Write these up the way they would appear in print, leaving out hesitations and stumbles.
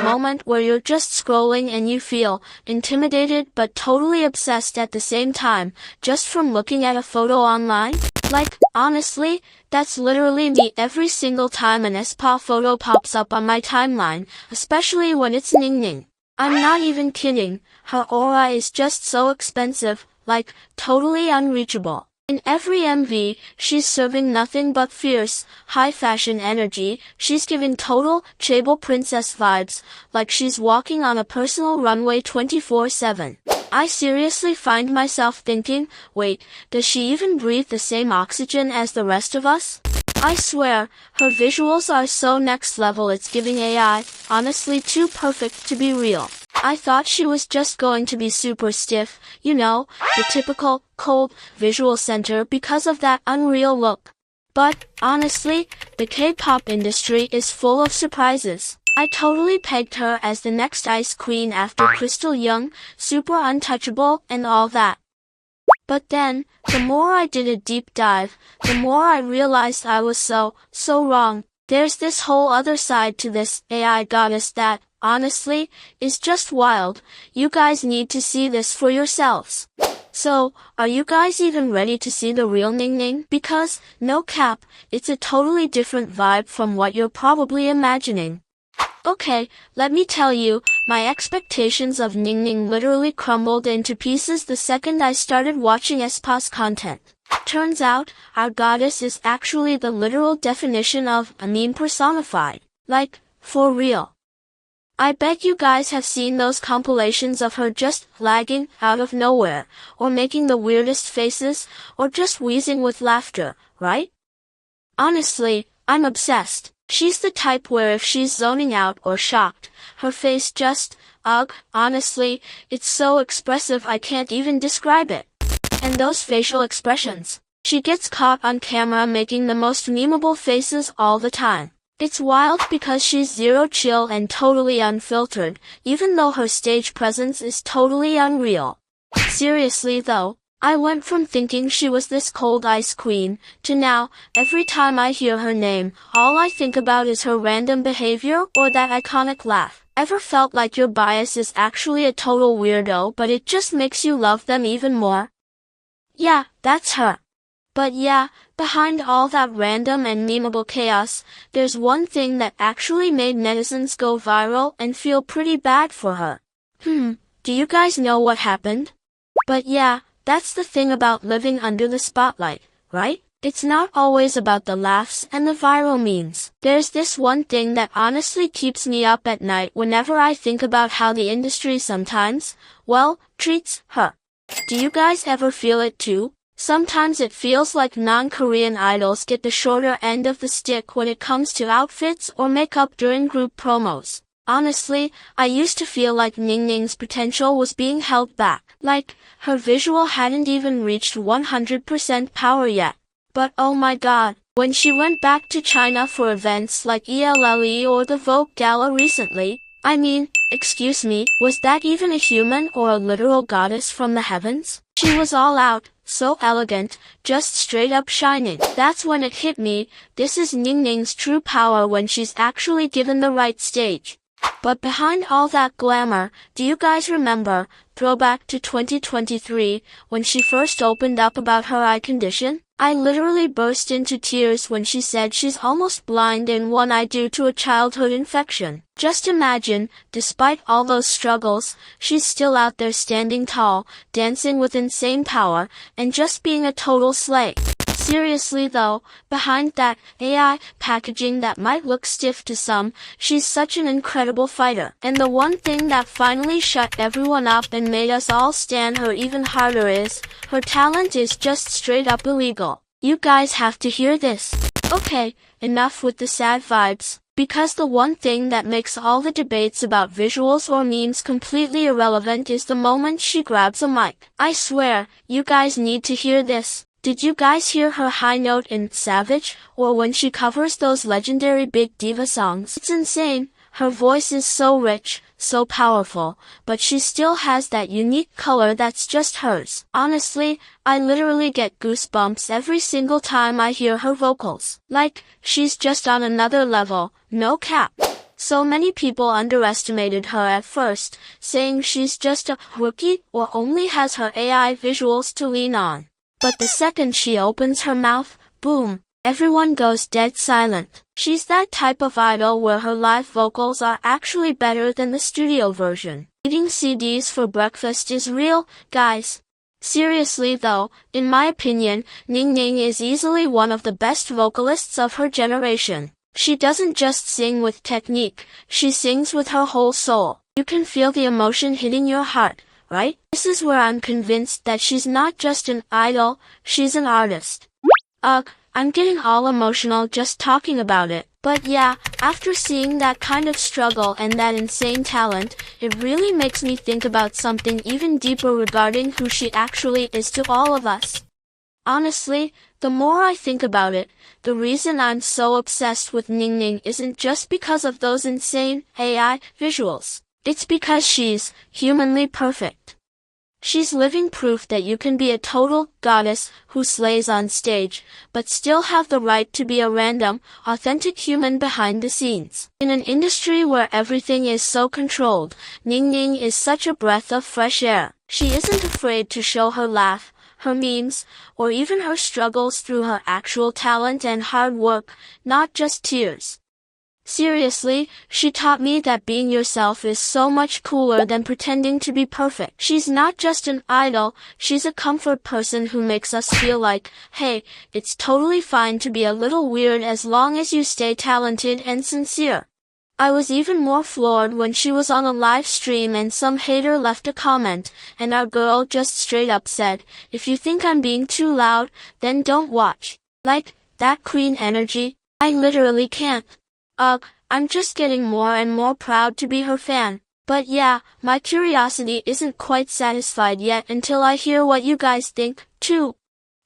that moment where you're just scrolling and you feel intimidated but totally obsessed at the same time, just from looking at a photo online? Like, honestly, that's literally me every single time an aespa photo pops up on my timeline, especially when it's NingNing. I'm not even kidding, her aura is just so expensive, like, totally unreachable. In every MV, she's serving nothing but fierce, high-fashion energy. She's giving total chaebol princess vibes, like she's walking on a personal runway 24/7. I seriously find myself thinking, wait, does she even breathe the same oxygen as the rest of us? I swear, her visuals are so next level it's giving AI, honestly too perfect to be real. I thought she was just going to be super stiff, you know, the typical, cold, visual center because of that unreal look. But, honestly, the K-pop industry is full of surprises. I totally pegged her as the next ice queen after Crystal Young, super untouchable, and all that. But then, the more I did a deep dive, the more I realized I was so wrong. There's this whole other side to this AI goddess that, honestly, is just wild. You guys need to see this for yourselves. So, are you guys even ready to see the real NingNing? Because, no cap, it's a totally different vibe from what you're probably imagining. Okay, let me tell you, my expectations of NingNing literally crumbled into pieces the second I started watching aespa's content. Turns out, our goddess is actually the literal definition of a meme personified. Like, for real. I bet you guys have seen those compilations of her just lagging out of nowhere, or making the weirdest faces, or just wheezing with laughter, right? Honestly, I'm obsessed. She's the type where if she's zoning out or shocked, her face just, honestly, it's so expressive I can't even describe it. And those facial expressions. She gets caught on camera making the most memeable faces all the time. It's wild because she's zero chill and totally unfiltered, even though her stage presence is totally unreal. Seriously though, I went from thinking she was this cold ice queen, to now, every time I hear her name, all I think about is her random behavior or that iconic laugh. Ever felt like your bias is actually a total weirdo but it just makes you love them even more? Yeah, that's her. But yeah, behind all that random and memeable chaos, there's one thing that actually made netizens go viral and feel pretty bad for her. Do you guys know what happened? But yeah, that's the thing about living under the spotlight, right? It's not always about the laughs and the viral memes. There's this one thing that honestly keeps me up at night whenever I think about how the industry sometimes, well, treats her. Do you guys ever feel it too? Sometimes it feels like non-Korean idols get the shorter end of the stick when it comes to outfits or makeup during group promos. Honestly, I used to feel like NingNing's potential was being held back. Like, her visual hadn't even reached 100% power yet. But oh my god, when she went back to China for events like ELLE or the Vogue Gala recently, I mean, excuse me, was that even a human or a literal goddess from the heavens? She was all out, so elegant, just straight up shining. That's when it hit me, this is NingNing's true power when she's actually given the right stage. But behind all that glamour, do you guys remember, throwback to 2023, when she first opened up about her eye condition? I literally burst into tears when she said she's almost blind in one eye due to a childhood infection. Just imagine, despite all those struggles, she's still out there standing tall, dancing with insane power, and just being a total slay. Seriously though, behind that AI packaging that might look stiff to some, she's such an incredible fighter. And the one thing that finally shut everyone up and made us all stan her even harder is, her talent is just straight up illegal. You guys have to hear this. Okay, enough with the sad vibes. Because the one thing that makes all the debates about visuals or memes completely irrelevant is the moment she grabs a mic. I swear, you guys need to hear this. Did you guys hear her high note in Savage, or when she covers those legendary big diva songs? It's insane. Her voice is so rich, so powerful, but she still has that unique color that's just hers. Honestly, I literally get goosebumps every single time I hear her vocals. Like, she's just on another level, no cap. So many people underestimated her at first, saying she's just a rookie or only has her AI visuals to lean on. But the second she opens her mouth, boom, everyone goes dead silent. She's that type of idol where her live vocals are actually better than the studio version. Eating CDs for breakfast is real, guys. Seriously though, in my opinion, NingNing is easily one of the best vocalists of her generation. She doesn't just sing with technique, she sings with her whole soul. You can feel the emotion hitting your heart, right? This is where I'm convinced that she's not just an idol, she's an artist. Ugh, I'm getting all emotional just talking about it. But yeah, after seeing that kind of struggle and that insane talent, it really makes me think about something even deeper regarding who she actually is to all of us. Honestly, the more I think about it, the reason I'm so obsessed with NingNing isn't just because of those insane AI visuals. It's because she's humanly perfect. She's living proof that you can be a total goddess who slays on stage, but still have the right to be a random, authentic human behind the scenes. In an industry where everything is so controlled, NingNing is such a breath of fresh air. She isn't afraid to show her laugh, her memes, or even her struggles through her actual talent and hard work, not just tears. Seriously, she taught me that being yourself is so much cooler than pretending to be perfect. She's not just an idol, she's a comfort person who makes us feel like, hey, it's totally fine to be a little weird as long as you stay talented and sincere. I was even more floored when she was on a live stream and some hater left a comment, and our girl just straight up said, if you think I'm being too loud, then don't watch. Like, that queen energy, I literally can't. Ugh, I'm just getting more and more proud to be her fan. But yeah, my curiosity isn't quite satisfied yet until I hear what you guys think, too.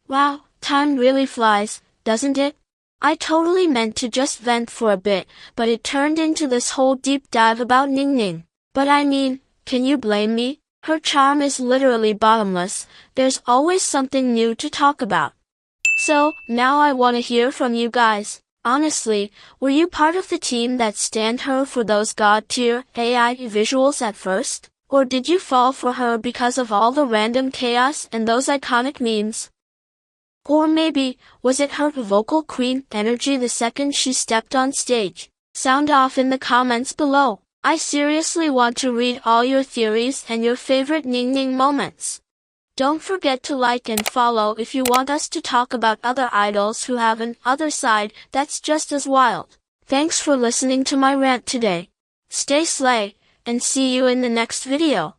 Wow, time really flies, doesn't it? I totally meant to just vent for a bit, but it turned into this whole deep dive about NingNing. But I mean, can you blame me? Her charm is literally bottomless, there's always something new to talk about. So, now I want to hear from you guys. Honestly, were you part of the team that stanned her for those god-tier AI visuals at first? Or did you fall for her because of all the random chaos and those iconic memes? Or maybe, was it her vocal queen energy the second she stepped on stage? Sound off in the comments below. I seriously want to read all your theories and your favorite NingNing moments. Don't forget to like and follow if you want us to talk about other idols who have an other side that's just as wild. Thanks for listening to my rant today. Stay slay, and see you in the next video.